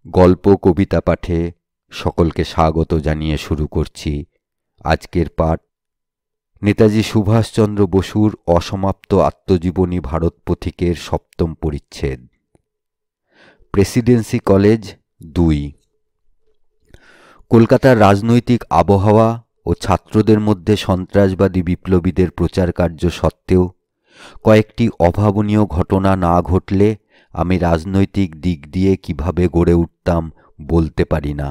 গল্প কবিতা পাঠে সকলকে স্বাগত জানিয়ে শুরু করছি আজকের পাঠ। নেতাজি সুভাষচন্দ্র বসুর অসমাপ্ত আত্মজীবনী ভারত পথিকের সপ্তম পরিচ্ছেদ। Presidency college ২। কলকাতার রাজনৈতিক আবহাওয়া ও ছাত্রদের মধ্যে সন্ত্রাসবাদী বিপ্লবীদের প্রচার কার্য সত্ত্বেও কয়েকটি অভাবনীয় ঘটনা না ঘটলে আমি রাজনৈতিক দিক দিয়ে কিভাবে গড়ে উঠতাম বলতে পারি না।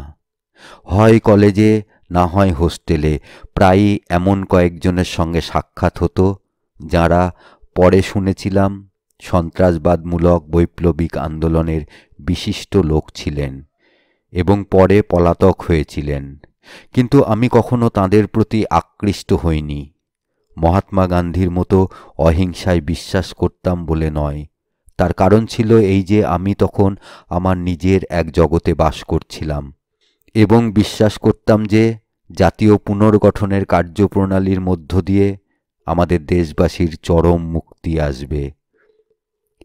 হয় কলেজে, না হয় হোস্টেলে প্রায়ই এমন কয়েকজনের সঙ্গে সাক্ষাৎ হতো যাঁরা পরে শুনেছিলাম সন্ত্রাসবাদমূলক বৈপ্লবিক আন্দোলনের বিশিষ্ট লোক ছিলেন এবং পরে পলাতক হয়েছিলেন, কিন্তু আমি কখনো তাঁদের প্রতি আকৃষ্ট হইনি। মহাত্মা গান্ধীর মতো অহিংসায় বিশ্বাস করতাম বলে নয়, তার কারণ ছিল এই যে আমি তখন আমার নিজের এক জগতে বাস করছিলাম এবং বিশ্বাস করতাম যে জাতীয় পুনর্গঠনের কার্যপ্রণালীর মধ্য দিয়ে আমাদের দেশবাসীর চরম মুক্তি আসবে।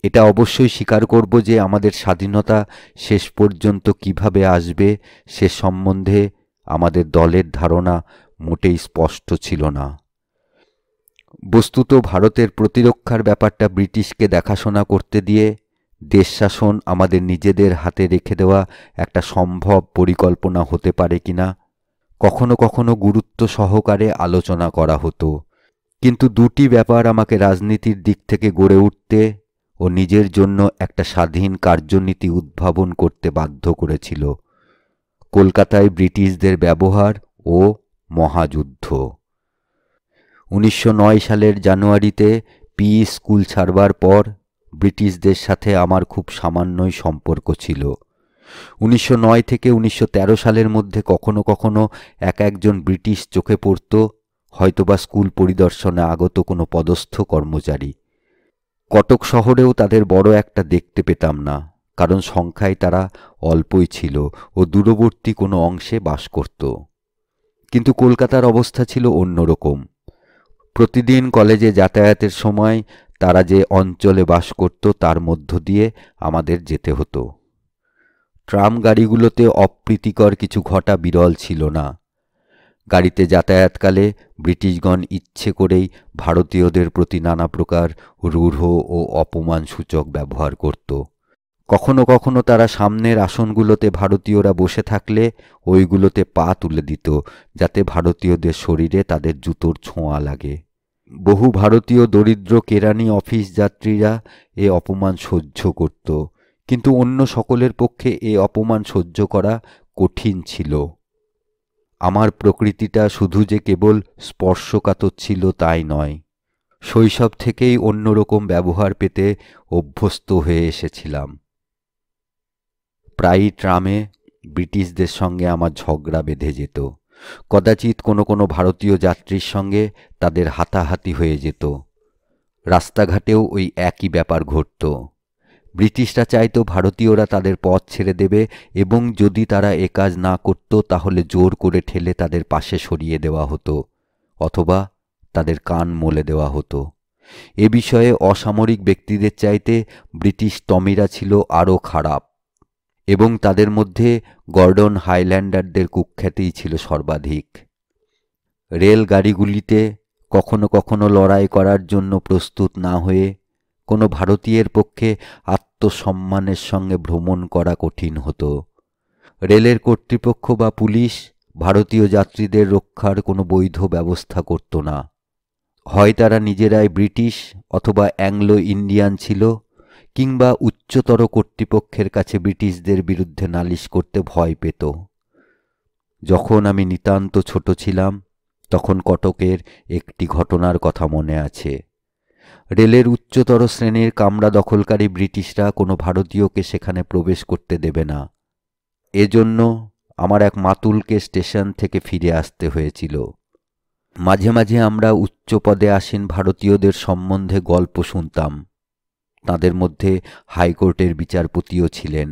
এটা অবশ্যই স্বীকার করব যে আমাদের স্বাধীনতা শেষ পর্যন্ত কিভাবে আসবে সে সম্বন্ধে আমাদের দলের ধারণা মোটেই স্পষ্ট ছিল না। বস্তুত ভারতের প্রতিরক্ষার ব্যাপারটা ব্রিটিশকে দেখাশোনা করতে দিয়ে দেশ শাসন আমাদের নিজেদের হাতে রেখে দেওয়া একটা সম্ভব পরিকল্পনা হতে পারে কিনা কখনো কখনো গুরুত্ব সহকারে আলোচনা করা হতো, কিন্তু দুটি ব্যাপার আমাকে রাজনীতির দিক থেকে গড়ে উঠতে ও নিজের জন্য একটা স্বাধীন কার্যনীতি উদ্ভাবন করতে বাধ্য করেছিল: কলকাতায় ব্রিটিশদের ব্যবহার ও মহাযুদ্ধ। 1909 সালের জানুয়ারিতে স্কুল ছাড়বার পর ব্রিটিশদের সাথে আমার খুব সামান্যই সম্পর্ক ছিল। 1909 থেকে 1913 সালের মধ্যে কখনো কখনো একজন ব্রিটিশ চোখে পড়ত, হয়তোবা স্কুল পরিদর্শনে আগত কোনো পদস্থ কর্মচারী। কটক শহরেও তাদের বড় একটা দেখতে পেতাম না, কারণ সংখ্যায় তারা অল্পই ছিল ও দূরবর্তী কোনো অংশে বাস করত। কিন্তু কলকাতার অবস্থা ছিল অন্যরকম। প্রতিদিন কলেজে যাতায়াতের সময় তারা যে অঞ্চলে বাস করত তার মধ্য দিয়ে আমাদের যেতে হতো। ট্রাম গাড়িগুলোতে অপ্রীতিকর কিছু ঘটা বিরল ছিল না। গাড়িতে যাতায়াতকালে ব্রিটিশগণ ইচ্ছে করেই ভারতীয়দের প্রতি নানা প্রকার রূঢ় ও অপমানসূচক ব্যবহার করত। কখনো কখনো তারা সামনের আসনগুলোতে ভারতীয়রা বসে থাকলে ওইগুলোতে পা তুলে দিত, যাতে ভারতীয়দের শরীরে তাদের জুতোর ছোঁয়া লাগে। বহু ভারতীয় দরিদ্র কেরানি অফিস যাত্রীরা এ অপমান সহ্য করত, কিন্তু অন্য সকলের পক্ষে এ অপমান সহ্য করা কঠিন ছিল। আমার প্রকৃতিটা শুধু যে কেবল স্পর্শকাতর ছিল তাই নয়, শৈশব থেকেই অন্যরকম ব্যবহার পেতে অভ্যস্ত হয়ে এসেছিলাম। প্রায়ই ট্রামে ব্রিটিশদের সঙ্গে আমার ঝগড়া বেঁধে যেত। কদাচিৎ কোনো কোনো ভারতীয় যাত্রীর সঙ্গে তাদের হাতাহাতি হয়ে যেত। রাস্তাঘাটেও ওই একই ব্যাপার ঘটত। ব্রিটিশরা চাইতো ভারতীয়রা তাদের পথ ছেড়ে দেবে এবং যদি তারা এ কাজ না করত তাহলে জোর করে ঠেলে তাদের পাশে সরিয়ে দেওয়া হতো অথবা তাদের কান মলে দেওয়া হতো। এ বিষয়ে অসামরিক ব্যক্তিদের চাইতে ব্রিটিশ টমিরা ছিল আরও খারাপ এবং তাদের মধ্যে গর্ডন হাইল্যান্ডারদের কুখ্যাতিই ছিল সর্বাধিক। রেলগাড়িগুলিতে কখনো কখনো লড়াই করার জন্য প্রস্তুত না হয়ে কোনো ভারতীয়ের পক্ষে আত্মসম্মানের সঙ্গে ভ্রমণ করা কঠিন হতো। রেলের কর্তৃপক্ষ বা পুলিশ ভারতীয় যাত্রীদের রক্ষার কোনো বৈধ ব্যবস্থা করত না। হয় তারা নিজেরাই ব্রিটিশ অথবা অ্যাংলো ইন্ডিয়ান ছিল, কিংবা উচ্চতর কর্তৃপক্ষের কাছে ব্রিটিশদের বিরুদ্ধে নালিশ করতে ভয় পেত। যখন আমি নিতান্ত ছোট ছিলাম তখন কটকের একটি ঘটনার কথা মনে আছে। রেলের উচ্চতর শ্রেণীর কামরা দখলকারী ব্রিটিশরা কোনো ভারতীয়কে সেখানে প্রবেশ করতে দেবে না। এজন্য আমার এক মাতুলকে স্টেশন থেকে ফিরে আসতে হয়েছিল। মাঝে মাঝে আমরা উচ্চ পদে আসীন ভারতীয়দের সম্বন্ধে গল্প শুনতাম। তাদের মধ্যে হাইকোর্টের বিচারপতিও ছিলেন,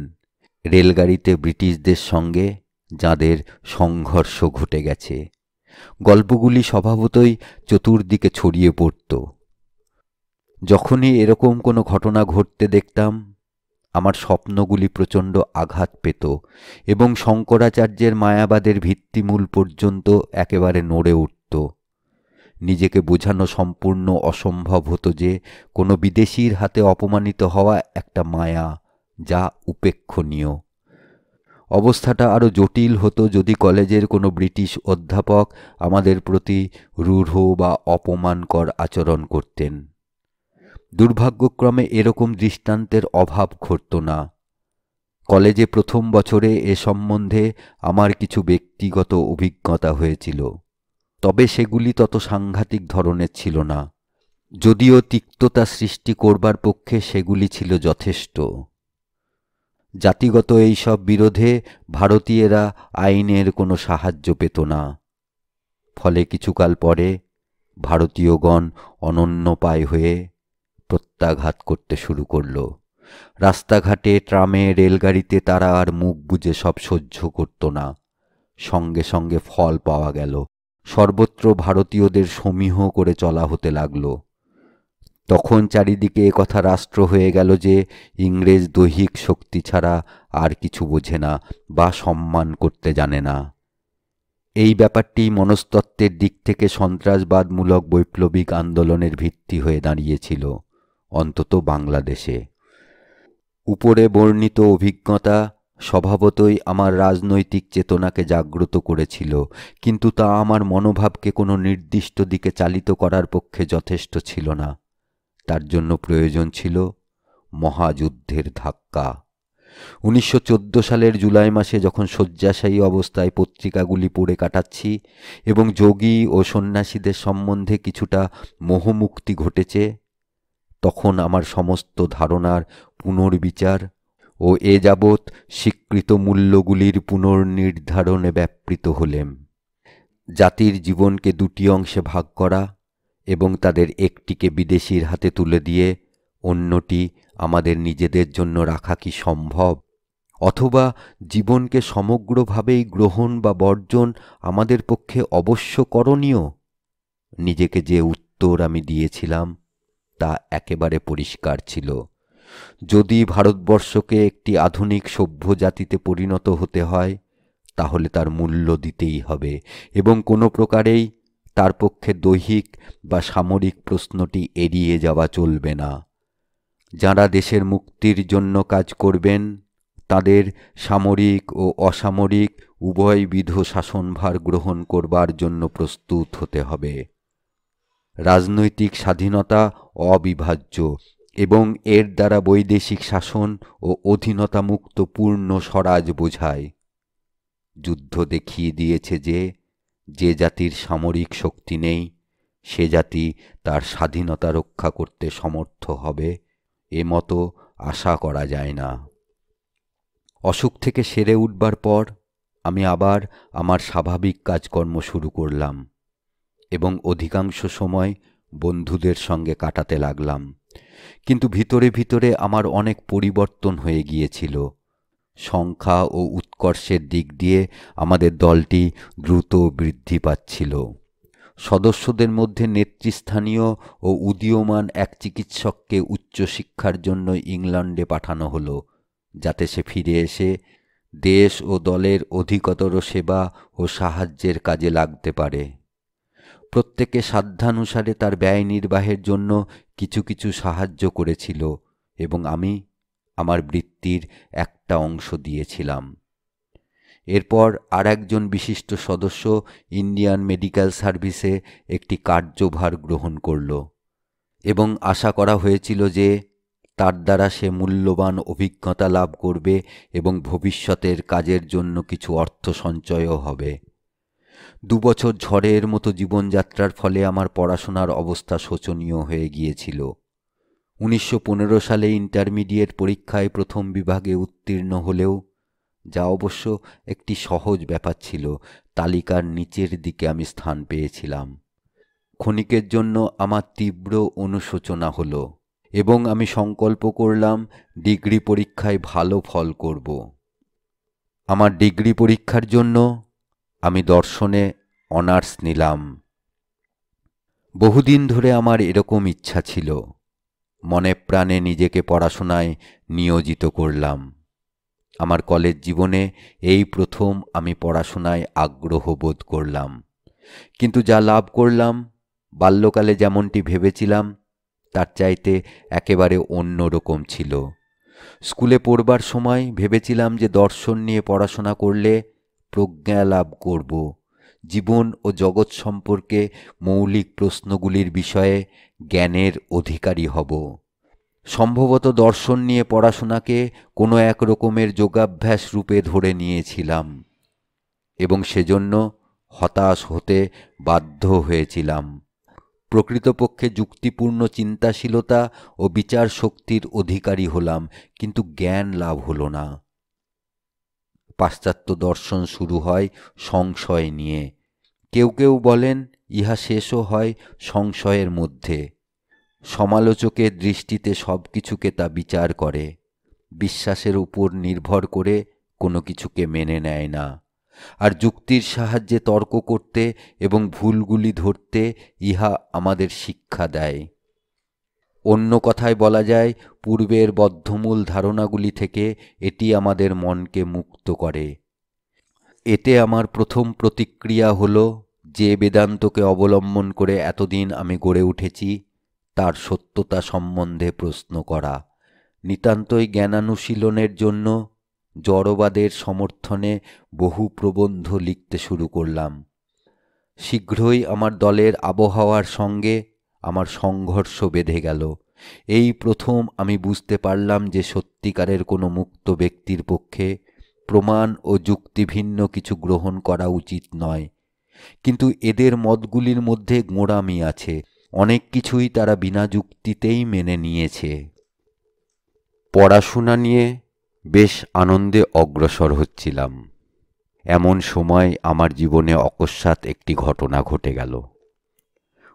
রেলগাড়িতে ব্রিটিশদের সঙ্গে যাদের সংঘর্ষ ঘটে গেছে। গল্পগুলি স্বভাবতই চতুর্দিকে ছড়িয়ে পড়ত। যখনই এরকম কোনো ঘটনা ঘটতে দেখতাম আমার স্বপ্নগুলি প্রচণ্ড আঘাত পেত এবং শঙ্করাচার্যের মায়াবাদের ভিত্তিমূল পর্যন্ত একেবারে নড়ে উঠত। নিজেকে বোঝানো সম্পূর্ণ অসম্ভব হতো যে কোনো বিদেশির হাতে অপমানিত হওয়া একটা মায়া, যা উপেক্ষণীয়। অবস্থাটা আরও জটিল হতো যদি কলেজের কোনো ব্রিটিশ অধ্যাপক আমাদের প্রতি রূঢ় বা অপমানকর আচরণ করতেন। দুর্ভাগ্যক্রমে এরকম দৃষ্টান্তের অভাব ঘটত না। কলেজে প্রথম বছরে এ সম্বন্ধে আমার কিছু ব্যক্তিগত অভিজ্ঞতা হয়েছিল, তবে সেগুলি তত সাংঘাতিক ধরনের ছিল না। যদিও তিক্ততা সৃষ্টি করবার পক্ষে সেগুলি ছিল যথেষ্ট। জাতিগত এইসব বিরোধে ভারতীয়রা আইনের কোনো সাহায্য পেত না। ফলে কিছুকাল পরে ভারতীয়গণ অনন্যপায় হয়ে প্রত্যাঘাত করতে শুরু করল। রাস্তাঘাটে, ট্রামে, রেলগাড়িতে তারা আর মুখ বুজে সব সহ্য করত না। সঙ্গে সঙ্গে ফল পাওয়া গেল। সর্বত্র ভারতীয়দের সমীহ করে চলা হতে লাগল। তখন চারিদিকে একথা রাষ্ট্র হয়ে গেল যে ইংরেজ দৈহিক শক্তি ছাড়া আর কিছু বোঝে না বা সম্মান করতে জানে না। এই ব্যাপারটি মনস্তত্ত্বের দিক থেকে সন্ত্রাসবাদমূলক বৈপ্লবিক আন্দোলনের ভিত্তি হয়ে দাঁড়িয়েছিল, অন্তত বাংলাদেশে। উপরে বর্ণিত অভিজ্ঞতা স্বভাবতই আমার রাজনৈতিক চেতনাকে জাগ্রত করেছিল, কিন্তু তা আমার মনোভাবকে কোনো নির্দিষ্ট দিকে চালিত করার পক্ষে যথেষ্ট ছিল না। তার জন্য প্রয়োজন ছিল মহাযুদ্ধের ধাক্কা। 1914 সালের জুলাই মাসে যখন শয্যাশায়ী অবস্থায় পত্রিকাগুলি পড়ে কাটাচ্ছি এবং যোগী ও সন্ন্যাসীদের সম্বন্ধে কিছুটা মোহমুক্তি ঘটেছে, তখন আমার সমস্ত ধারণার পুনর্বিচার ও এ যাবৎ স্বীকৃত মূল্যগুলির পুনর্নির্ধারণে ব্যাপৃত হলেম। জাতির জীবনকে দুটি অংশে ভাগ করা এবং তাদের একটিকে বিদেশির হাতে তুলে দিয়ে অন্যটি আমাদের নিজেদের জন্য রাখা কি সম্ভব? অথবা জীবনকে সমগ্রভাবেই গ্রহণ বা বর্জন আমাদের পক্ষে অবশ্য করণীয়? নিজেকে যে উত্তর আমি দিয়েছিলাম তা একেবারে পরিষ্কার ছিল। যদি ভারতবর্ষকে একটি আধুনিক সভ্য জাতিতে পরিণত হতে হয়, তাহলে তার মূল্য দিতেই হবে এবং কোনো প্রকারেই তার পক্ষে দৈহিক বা সামরিক প্রশ্নটি এড়িয়ে যাওয়া চলবে না। যাঁরা দেশের মুক্তির জন্য কাজ করবেন, তাদের সামরিক ও অসামরিক উভয়বিধ শাসনভার গ্রহণ করবার জন্য প্রস্তুত হতে হবে। রাজনৈতিক স্বাধীনতা অবিভাজ্য এবং এর দ্বারা বৈদেশিক শাসন ও অধীনতামুক্ত পূর্ণ স্বরাজ বোঝায়। যুদ্ধ দেখিয়ে দিয়েছে যে যে জাতির সামরিক শক্তি নেই, সে জাতি তার স্বাধীনতা রক্ষা করতে সমর্থ হবে এমতো আশা করা যায় না। অসুখ থেকে সেরে উঠবার পর আমি আবার আমার স্বাভাবিক কাজকর্ম শুরু করলাম এবং অধিকাংশ সময় বন্ধুদের সঙ্গে কাটাতে লাগলাম। কিন্তু ভিতরে ভিতরে আমার অনেক পরিবর্তন হয়ে গিয়েছিল। সংখ্যা ও উৎকর্ষের দিক দিয়ে আমাদের দলটি দ্রুত বৃদ্ধি পাচ্ছিল। সদস্যদের মধ্যে নেতৃস্থানীয় ও উদীয়মান এক চিকিৎসককে উচ্চশিক্ষার জন্য ইংল্যান্ডে পাঠানো হলো, যাতে সে ফিরে এসে দেশ ও দলের অধিকতর সেবা ও সাহায্যের কাজে লাগতে পারে। প্রত্যেকে সাধ্যানুসারে তার ব্যয় নির্বাহের জন্য কিছু কিছু সাহায্য করেছিল এবং আমি আমার বৃত্তির একটা অংশ দিয়েছিলাম। এরপর আর একজন বিশিষ্ট সদস্য ইন্ডিয়ান মেডিকেল সার্ভিসে একটি কার্যভার গ্রহণ করল এবং আশা করা হয়েছিল যে তার দ্বারা সে মূল্যবান অভিজ্ঞতা লাভ করবে এবং ভবিষ্যতের কাজের জন্য কিছু অর্থ সঞ্চয়ও হবে। 2 বছর ঝড়ের মতো জীবনযাত্রার ফলে আমার পড়াশোনার অবস্থা শোচনীয় হয়ে গিয়েছিল। 1915 সালে ইন্টারমিডিয়েট পরীক্ষায় প্রথম বিভাগে উত্তীর্ণ হলেও, যা অবশ্য একটি সহজ ব্যাপার ছিল, তালিকার নিচের দিকে আমি স্থান পেয়েছিলাম। ক্ষণিকের জন্য আমার তীব্র অনুশোচনা হলো এবং আমি সংকল্প করলাম ডিগ্রি পরীক্ষায় ভালো ফল করব। আমার ডিগ্রি পরীক্ষার জন্য আমি দর্শনে অনার্স নিলাম। বহুদিন ধরে আমার এরকম ইচ্ছা ছিল। মনে প্রাণে নিজেকে পড়াশোনায় নিয়োজিত করলাম। আমার কলেজ জীবনে এই প্রথম আমি পড়াশোনায় আগ্রহ বোধ করলাম। কিন্তু যা লাভ করলাম বাল্যকালে যেমনটি ভেবেছিলাম তার চাইতে একেবারে অন্য রকম ছিল। স্কুলে পড়বার সময় ভেবেছিলাম যে দর্শন নিয়ে পড়াশোনা করলে প্রজ্ঞা লাভ করব, জীবন ও জগৎ সম্পর্কে মৌলিক প্রশ্নগুলির বিষয়ে জ্ঞানের অধিকারী হব। সম্ভবত দর্শন নিয়ে পড়াশোনাকে কোনো এক রকমের যোগাভ্যাস রূপে ধরে নিয়েছিলাম এবং সেজন্য হতাশ হতে বাধ্য হয়েছিলাম। প্রকৃতপক্ষে যুক্তিপূর্ণ চিন্তাশীলতা ও বিচার শক্তির অধিকারী হলাম, কিন্তু জ্ঞান লাভ হলো না। পাশ্চাত্য দর্শন শুরু হয় সংশয় নিয়ে। কেউ কেউ বলেন ইহা শেষও হয় সংশয়ের মধ্যে। সমালোচকের দৃষ্টিতে সব কিছুকে তা বিচার করে, বিশ্বাসের উপর নির্ভর করে কোনো কিছুকে মেনে নেয় না, আর যুক্তির সাহায্যে তর্ক করতে এবং ভুলগুলি ধরতে ইহা আমাদের শিক্ষা দেয়। অন্য কথায় বলা যায়, পূর্বের বদ্ধমূল ধারণাগুলি থেকে এটি আমাদের মনকে মুক্ত করে। এতে আমার প্রথম প্রতিক্রিয়া হলো যে বেদান্তকে অবলম্বন করে এতদিন আমি গড়ে উঠেছি তার সত্যতা সম্বন্ধে প্রশ্ন করা। নিতান্তই জ্ঞানানুশীলনের জন্য জড়বাদের সমর্থনে বহু প্রবন্ধ লিখতে শুরু করলাম। শীঘ্রই আমার দলের আবহাওয়ার সঙ্গে আমার সংঘর্ষ বেঁধে গেল। এই প্রথম আমি বুঝতে পারলাম যে সত্যিকারের কোনো মুক্ত ব্যক্তির পক্ষে প্রমাণ ও যুক্তিভিন্ন কিছু গ্রহণ করা উচিত নয়। কিন্তু এদের মতগুলির মধ্যে গোঁড়ামি আছে, অনেক কিছুই তারা বিনা যুক্তিতেই মেনে নিয়েছে। পড়াশোনা নিয়ে বেশ আনন্দে অগ্রসর হচ্ছিলাম। এমন সময় আমার জীবনে অকস্মাৎ একটি ঘটনা ঘটে গেল।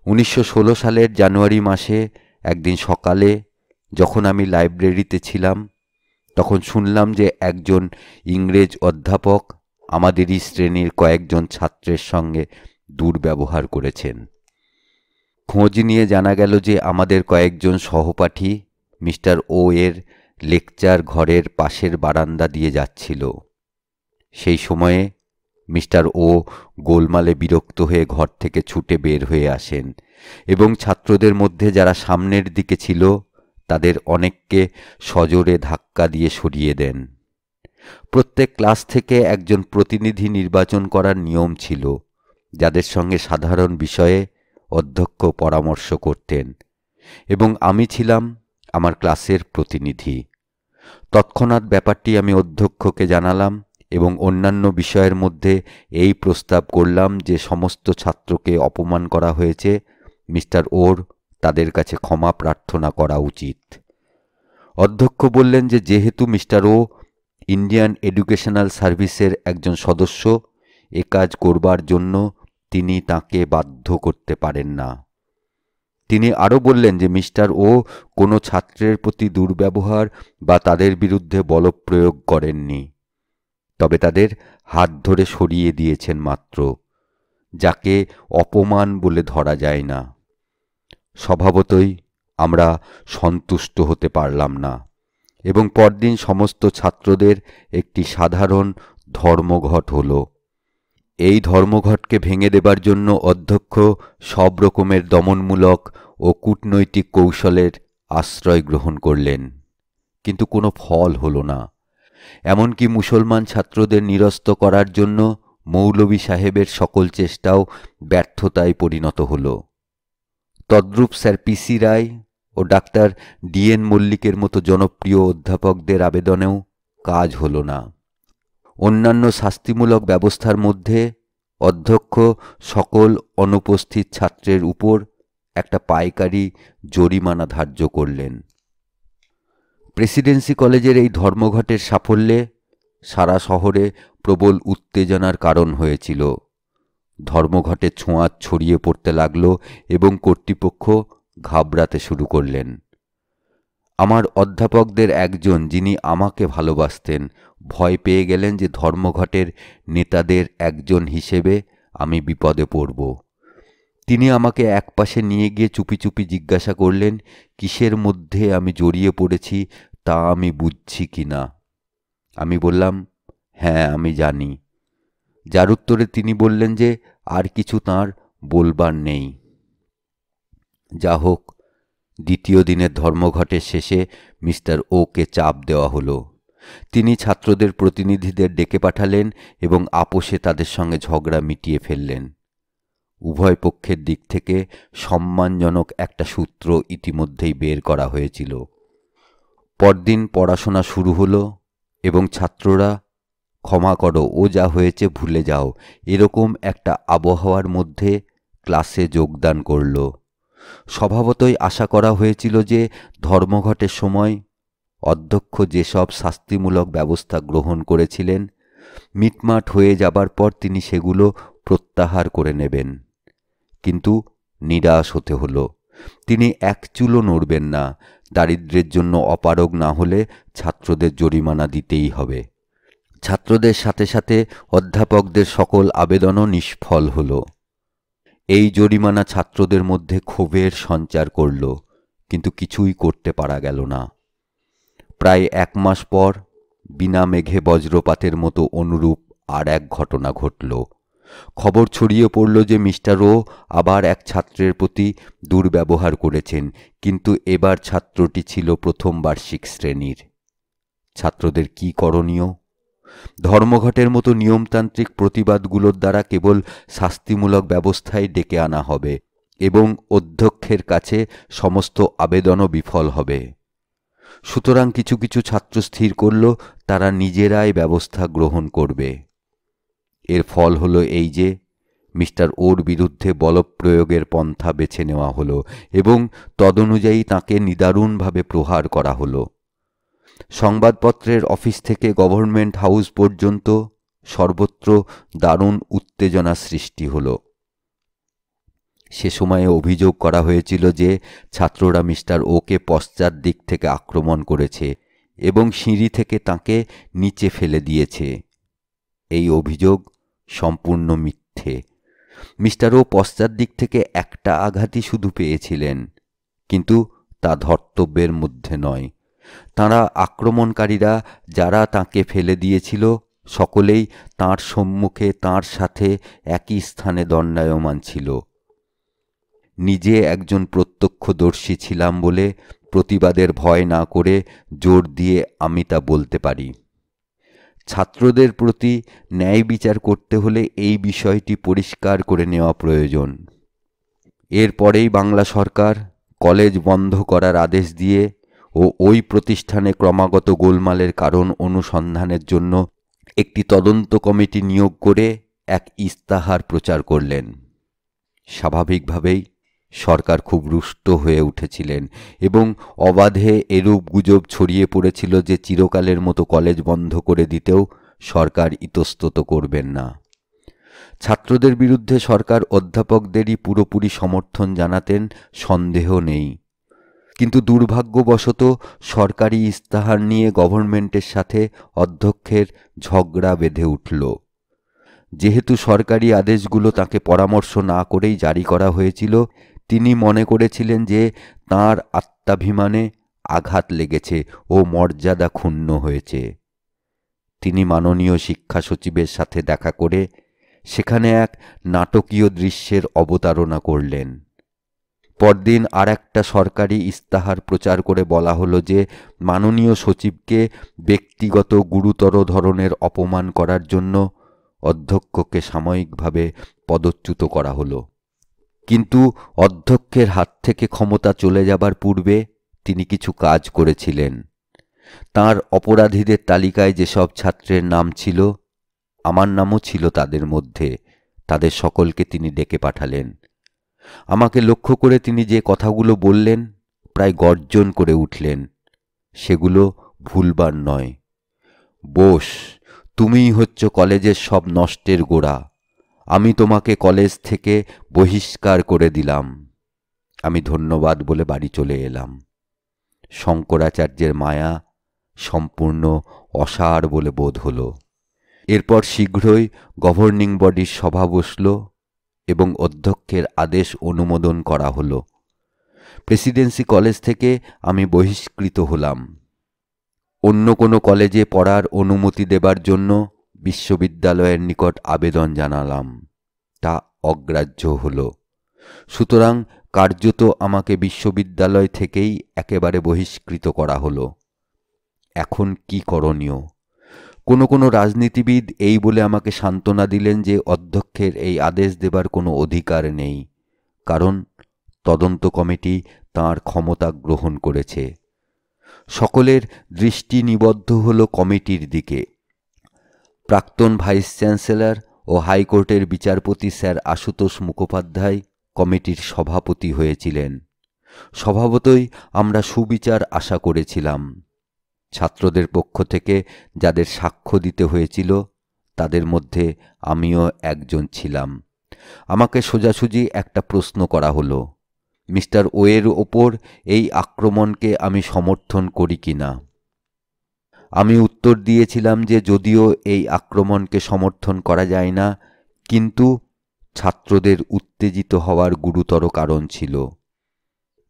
1916 সালের জানুয়ারি মাসে একদিন সকালে যখন আমি লাইব্রেরিতে ছিলাম তখন শুনলাম যে একজন ইংরেজ অধ্যাপক আমাদেরই শ্রেণীর কয়েকজন ছাত্রের সঙ্গে দুর্ব্যবহার করেছেন। খোঁজ নিয়ে জানা গেল যে আমাদের কয়েকজন সহপাঠী মিস্টার ও এর লেকচার ঘরের পাশের বারান্দা দিয়ে যাচ্ছিল। সেই সময়ে মিস্টার ও গোলমালে বিরক্ত হয়ে ঘর থেকে ছুটে বের হয়ে আসেন এবং ছাত্রদের মধ্যে যারা সামনের দিকে ছিল তাদের অনেককে সজোরে ধাক্কা দিয়ে সরিয়ে দেন। প্রত্যেক ক্লাস থেকে একজন প্রতিনিধি নির্বাচন করার নিয়ম ছিল, যাদের সঙ্গে সাধারণ বিষয়ে অধ্যক্ষ পরামর্শ করতেন, এবং আমি ছিলাম আমার ক্লাসের প্রতিনিধি। তৎক্ষণাৎ ব্যাপারটি আমি অধ্যক্ষকে জানালাম এবং অন্যান্য বিষয়ের মধ্যে এই প্রস্তাব করলাম যে সমস্ত ছাত্রকে অপমান করা হয়েছে, মিস্টার ওর তাদের কাছে ক্ষমা প্রার্থনা করা উচিত। অধ্যক্ষ বললেন যে যেহেতু মিস্টার ও ইন্ডিয়ান এডুকেশনাল সার্ভিসের একজন সদস্য, এ কাজ করবার জন্য তিনি তাকে বাধ্য করতে পারেন না। তিনি আরও বললেন যে মিস্টার ও কোনো ছাত্রের প্রতি দুর্ব্যবহার বা তাদের বিরুদ্ধে বলপ্রয়োগ করেননি, তবে তাদের হাত ধরে সরিয়ে দিয়েছেন মাত্র, যাকে অপমান বলে ধরা যায় না। স্বভাবতই আমরা সন্তুষ্ট হতে পারলাম না এবং পরদিন সমস্ত ছাত্রদের একটি সাধারণ ধর্মঘট হল। এই ধর্মঘটকে ভেঙে দেবার জন্য অধ্যক্ষ সব রকমের দমনমূলক ও কূটনৈতিক কৌশলের আশ্রয় গ্রহণ করলেন, কিন্তু কোনো ফল হল না। এমনকি মুসলমান ছাত্রদের নিরস্ত করার জন্য মৌলভী সাহেবের সকল চেষ্টাও ব্যর্থতায় পরিণত হল। তদ্রূপ স্যার পিসি রায় ও ডাক্তার ডিএন মল্লিকের মতো জনপ্রিয় অধ্যাপকদের আবেদনেও কাজ হল না। অন্যান্য শাস্তিমূলক ব্যবস্থার মধ্যে অধ্যক্ষ সকল অনুপস্থিত ছাত্রের উপর একটা পাইকারি জরিমানা ধার্য করলেন। প্রেসিডেন্সি কলেজের এই ধর্মঘটের সাফল্যে সারা শহরে প্রবল উত্তেজনার কারণ হয়েছিল। ধর্মঘটের ছোঁয়া ছড়িয়ে পড়তে লাগল এবং কর্তৃপক্ষ ঘাবড়াতে শুরু করলেন। আমার অধ্যাপকদের একজন, যিনি আমাকে ভালোবাসতেন, ভয় পেয়ে গেলেন যে ধর্মঘটের নেতাদের একজন হিসেবে আমি বিপদে পড়ব। তিনি আমাকে একপাশে নিয়ে গিয়ে চুপি চুপি জিজ্ঞাসা করলেন কিসের মধ্যে আমি জড়িয়ে পড়েছি তা আমি বুঝছি কি না। আমি বললাম, হ্যাঁ আমি জানি। যার উত্তরে তিনি বললেন যে আর কিছু তাঁর বলবার নেই। যা হোক, দ্বিতীয় দিনের ধর্মঘটের শেষে মিস্টার ওকে চাপ দেওয়া হলো। তিনি ছাত্রদের প্রতিনিধিদের ডেকে পাঠালেন এবং আপোষে তাদের সঙ্গে ঝগড়া মিটিয়ে ফেললেন। উভয় পক্ষের দিক থেকে সম্মানজনক একটা সূত্র ইতিমধ্যেই বের করা হয়েছিল। পরদিন পড়াশোনা শুরু হলো এবং ছাত্ররা ক্ষমা করো, ও যা হয়েছে ভুলে যাও, এরকম একটা আবহাওয়ার মধ্যে ক্লাসে যোগদান করল। স্বভাবতই আশা করা হয়েছিল যে ধর্মঘটের সময় অধ্যক্ষ যেসব শাস্তিমূলক ব্যবস্থা গ্রহণ করেছিলেন, মিটমাট হয়ে যাবার পর তিনি সেগুলো প্রত্যাহার করে নেবেন। কিন্তু নিরাশ হতে হলো। তিনি এক চুলও নড়বেন না। দারিদ্র্যের জন্য অপারগ না হলে ছাত্রদের জরিমানা দিতেই হবে। ছাত্রদের সাথে সাথে অধ্যাপকদের সকল আবেদনও নিষ্ফল হলো। এই জরিমানা ছাত্রদের মধ্যে ক্ষোভের সঞ্চার করল, কিন্তু কিছুই করতে পারা গেল না। প্রায় 1 মাস পর বিনা মেঘে বজ্রপাতের মতো অনুরূপ আর এক ঘটনা ঘটল। খবর ছড়িয়ে পড়ল যে মিস্টার ও আবার এক ছাত্রের প্রতি দুর্ব্যবহার করেছেন, কিন্তু এবার ছাত্রটি ছিল প্রথম বার্ষিক শ্রেণীর। ছাত্রদের কি করণীয়? ধর্মঘটের মতো নিয়মতান্ত্রিক প্রতিবাদগুলোর দ্বারা কেবল শাস্তিমূলক ব্যবস্থাই ডেকে আনা হবে এবং অধ্যক্ষের কাছে সমস্ত আবেদনও বিফল হবে। সুতরাং কিছু কিছু ছাত্র স্থির করল তারা নিজেরাই ব্যবস্থা গ্রহণ করবে। এর ফল হলো এই যে মিস্টার ওর বিরুদ্ধে বলপ্রয়োগের পন্থা বেছে নেওয়া হলো এবং তদনুযায়ী তাঁকে নিদারুণভাবে প্রহার করা হলো। সংবাদপত্রের অফিস থেকে গভর্নমেন্ট হাউস পর্যন্ত সর্বত্র দারুণ উত্তেজনা সৃষ্টি হলো। সে সময়ে অভিযোগ করা হয়েছিল যে ছাত্ররা মিস্টার ওকে পশ্চাৎ দিক থেকে আক্রমণ করেছে এবং সিঁড়ি থেকে তাঁকে নিচে ফেলে দিয়েছে। এই অভিযোগ সম্পূর্ণ মিথ্যে। মিস্টার ও পশ্চাৎ দিক থেকে একটা আঘাতই শুধু পেয়েছিলেন, কিন্তু তা ধর্তব্যের মধ্যে নয়। তাঁরা আক্রমণকারীরা যারা তাঁকে ফেলে দিয়েছিল সকলেই তাঁর সম্মুখে তাঁর সাথে একই স্থানে দণ্ডায়মান ছিল। নিজে একজন প্রত্যক্ষদর্শী ছিলাম বলে প্রতিবাদের ভয় না করে জোর দিয়ে আমি তা বলতে পারি। ছাত্রদের প্রতি ন্যায় বিচার করতে হলে এই বিষয়টি পরিষ্কার করে নেওয়া প্রয়োজন। এরপরেই বাংলা সরকার কলেজ বন্ধ করার আদেশ দিয়ে ও ওই প্রতিষ্ঠানে ক্রমাগত গোলমালের কারণ অনুসন্ধানের জন্য একটি তদন্ত কমিটি নিয়োগ করে এক ইস্তাহার প্রচার করলেন। স্বাভাবিকভাবেই সরকার খুব রুষ্ট হয়ে উঠেছিলেন এবং অবাধে এরূপ গুজব ছড়িয়ে পড়েছিল যে চিরকালের মতো কলেজ বন্ধ করে দিতেও সরকার ইতস্তত করবেন না। ছাত্রদের বিরুদ্ধে সরকার অধ্যাপকদেরই পুরোপুরি সমর্থন জানাতেন, সন্দেহ নেই। কিন্তু দুর্ভাগ্যবশত সরকারি ইস্তাহার নিয়ে গভর্নমেন্টের সাথে অধ্যক্ষের ঝগড়া বেঁধে উঠল। যেহেতু সরকারি আদেশগুলো তাঁকে পরামর্শ না করেই জারি করা হয়েছিল, তিনি মনে করেছিলেন যে তাঁর আত্মাভিমানে আঘাত লেগেছে ও মর্যাদা ক্ষুণ্ণ হয়েছে। তিনি মাননীয় শিক্ষা সচিবের সাথে দেখা করে সেখানে এক নাটকীয় দৃশ্যের অবতারণা করলেন। পরদিন আর একটা সরকারি ইস্তাহার প্রচার করে বলা হলো যে মাননীয় সচিবকে ব্যক্তিগত গুরুতর ধরনের অপমান করার জন্য অধ্যক্ষকে সাময়িকভাবে পদচ্যুত করা হলো। কিন্তু অধ্যক্ষের হাত থেকে ক্ষমতা চলে যাবার পূর্বে তিনি কিছু কাজ করেছিলেন। তাঁর অপরাধীদের তালিকায় যেসব ছাত্রের নাম ছিল, আমার নামও ছিল তাদের মধ্যে, তাদের সকলকে তিনি ডেকে পাঠালেন। আমাকে লক্ষ্য করে তিনি যে কথাগুলো বললেন প্রায় গর্জন করে উঠলেন। সেগুলো ভুলবার নয়। বোস, তুমিই হচ্ছ কলেজের সব নষ্টের গোড়া। আমি তোমাকে কলেজ থেকে বহিষ্কার করে দিলাম। আমি ধন্যবাদ বলে বাড়ি চলে এলাম। শঙ্করাচার্যের মায়া সম্পূর্ণ অসার বলে বোধ হলো। এরপর শীঘ্রই গভর্নিং বডির সভা বসল এবং অধ্যক্ষের আদেশ অনুমোদন করা হলো। প্রেসিডেন্সি কলেজ থেকে আমি বহিষ্কৃত হলাম। অন্য কোনো কলেজে পড়ার অনুমতি দেবার জন্য বিশ্ববিদ্যালয়ের নিকট আবেদন জানালাম, তা অগ্রাহ্য হলো। সুতরাং কার্যত আমাকে বিশ্ববিদ্যালয় থেকেই একেবারে বহিষ্কৃত করা হলো। এখন কি করণীয়? কোনো রাজনীতিবিদ এই বলে আমাকে সান্ত্বনা দিলেন যে অধ্যক্ষের এই আদেশ দেবার কোনো অধিকার নেই, কারণ তদন্ত কমিটি তাঁর ক্ষমতা গ্রহণ করেছে। সকলের দৃষ্টি নিবদ্ধ হল কমিটির দিকে। প্রাক্তন ভাইস চ্যান্সেলর ও হাইকোর্টের বিচারপতি স্যার আশুতোষ মুখোপাধ্যায় কমিটির সভাপতি হয়েছিলেন। স্বভাবতই আমরা সুবিচার আশা করেছিলাম। ছাত্রদের পক্ষ থেকে যাদের সাক্ষ্য দিতে হয়েছিল তাদের মধ্যে আমিও একজন ছিলাম। আমাকে সোজাসুজি একটা প্রশ্ন করা হলো, মিস্টার ওয়ের ওপর এই আক্রমণকে আমি সমর্থন করি কিনা। আমি উত্তর দিয়েছিলাম যে যদিও এই আক্রমণকে সমর্থন করা যায় না, কিন্তু ছাত্রদের উত্তেজিত হওয়ার গুরুতর কারণ ছিল।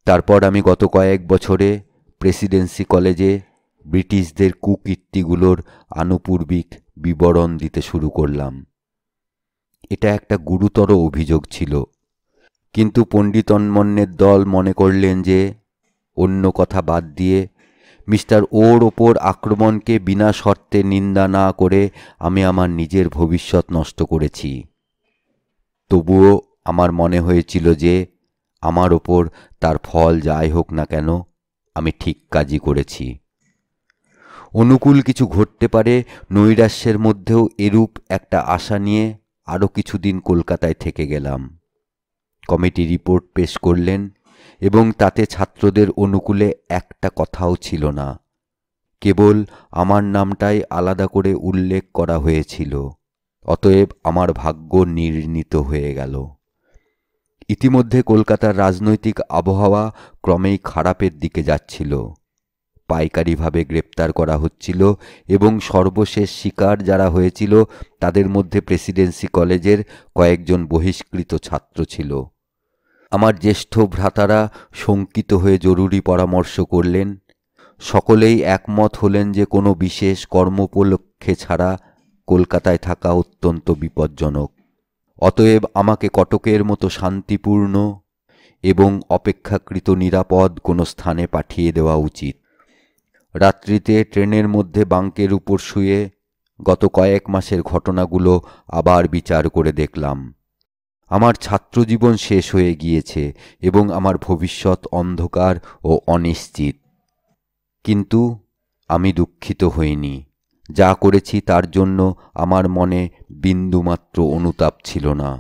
তারপর আমি গত কয়েক বছরে প্রেসিডেন্সি কলেজে ব্রিটিশদের কুকীর্তিগুলোর আনুপূর্বিক বিবরণ দিতে শুরু করলাম। এটা একটা গুরুতর অভিযোগ ছিল, কিন্তু পণ্ডিতন্মন্যের দল মনে করলেন যে অন্য কথা বাদ দিয়ে মিস্টার ওর ওপর আক্রমণকে বিনা শর্তে নিন্দা না করে আমি আমার নিজের ভবিষ্যৎ নষ্ট করেছি। তবুও আমার মনে হয়েছিল যে আমার ওপর তার ফল যাই হোক না কেন, আমি ঠিক কাজই করেছি। অনুকূল কিছু ঘটতে পারে নৈরাশ্যের মধ্যেও এরূপ একটা আশা নিয়ে আরও কিছুদিন কলকাতায় থেকে গেলাম। কমিটি রিপোর্ট পেশ করলেন এবং তাতে ছাত্রদের অনুকূলে একটা কথাও ছিল না, কেবল আমার নামটাই আলাদা করে উল্লেখ করা হয়েছিল। অতএব আমার ভাগ্য নির্ণীত হয়ে গেল। ইতিমধ্যে কলকাতার রাজনৈতিক আবহাওয়া ক্রমেই খারাপের দিকে যাচ্ছিল। পাইকারিভাবে গ্রেপ্তার করা হচ্ছিল এবং সর্বশেষ শিকার যারা হয়েছিল তাদের মধ্যে প্রেসিডেন্সি কলেজের কয়েকজন বহিষ্কৃত ছাত্র ছিল। আমার জ্যেষ্ঠ ভ্রাতারা শঙ্কিত হয়ে জরুরি পরামর্শ করলেন। সকলেই একমত হলেন যে কোনো বিশেষ কর্মোপলক্ষে ছাড়া কলকাতায় থাকা অত্যন্ত বিপজ্জনক। অতএব আমাকে কটকের মতো শান্তিপূর্ণ এবং অপেক্ষাকৃত নিরাপদ কোনো স্থানে পাঠিয়ে দেওয়া উচিত। রাত্রিতে ট্রেনের মধ্যে বাঙ্কের উপর শুয়ে গত কয়েক মাসের ঘটনাগুলো আবার বিচার করে দেখলাম। আমার ছাত্রজীবন শেষ হয়ে গিয়েছে এবং আমার ভবিষ্যৎ অন্ধকার ও অনিশ্চিত। কিন্তু আমি দুঃখিত হইনি। যা করেছি তার জন্য আমার মনে বিন্দুমাত্র অনুতাপ ছিল না।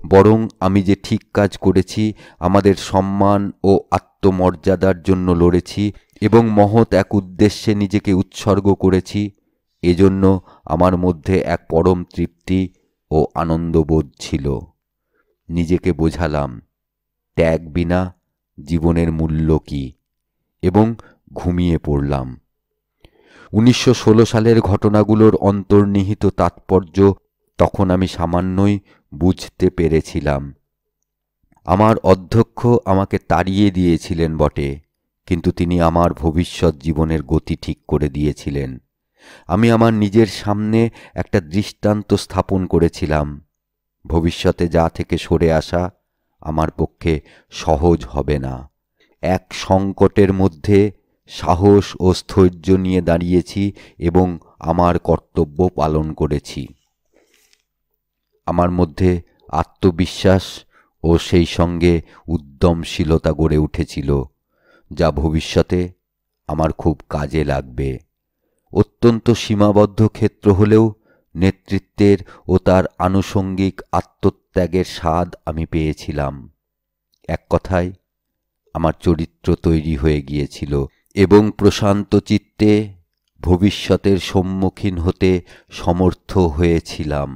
বরং আমি যে ঠিক কাজ করেছি, আমাদের সম্মান ও আত্মমর্যাদার জন্য লড়েছি এবং মহৎ এক উদ্দেশ্যে নিজেকে উৎসর্গ করেছি, এজন্য আমার মধ্যে এক পরম তৃপ্তি ও আনন্দবোধ ছিল। নিজেকে বোঝালাম ত্যাগ বিনা জীবনের মূল্য কী, এবং ঘুমিয়ে পড়লাম। 1916 সালের ঘটনাগুলোর অন্তর্নিহিত তাৎপর্য তখন আমি সামান্যই বুঝতে পেরেছিলাম। আমার অধ্যক্ষ আমাকে তাড়িয়ে দিয়েছিলেন বটে, কিন্তু তিনি আমার ভবিষ্যৎ জীবনের গতি ঠিক করে দিয়েছিলেন। আমি আমার নিজের সামনে একটা দৃষ্টান্ত স্থাপন করেছিলাম। ভবিষ্যতে যা থেকে সরে আসা আমার পক্ষে সহজ হবে না। এক সংকটের মধ্যে সাহস ও স্থৈর্য নিয়ে দাঁড়িয়েছি এবং আমার কর্তব্য পালন করেছি। আমার মধ্যে আত্মবিশ্বাস ও সেই সঙ্গে উদ্যমশীলতা গড়ে উঠেছিল, যা ভবিষ্যতে আমার খুব কাজে লাগবে। অত্যন্ত সীমাবদ্ধ ক্ষেত্র হলেও নেতৃত্বের ও তার আনুষঙ্গিক আত্মত্যাগের স্বাদ আমি পেয়েছিলাম। এক কথায় আমার চরিত্র তৈরি হয়ে গিয়েছিল এবং প্রশান্ত চিত্তে ভবিষ্যতের সম্মুখীন হতে সমর্থ হয়েছিলাম।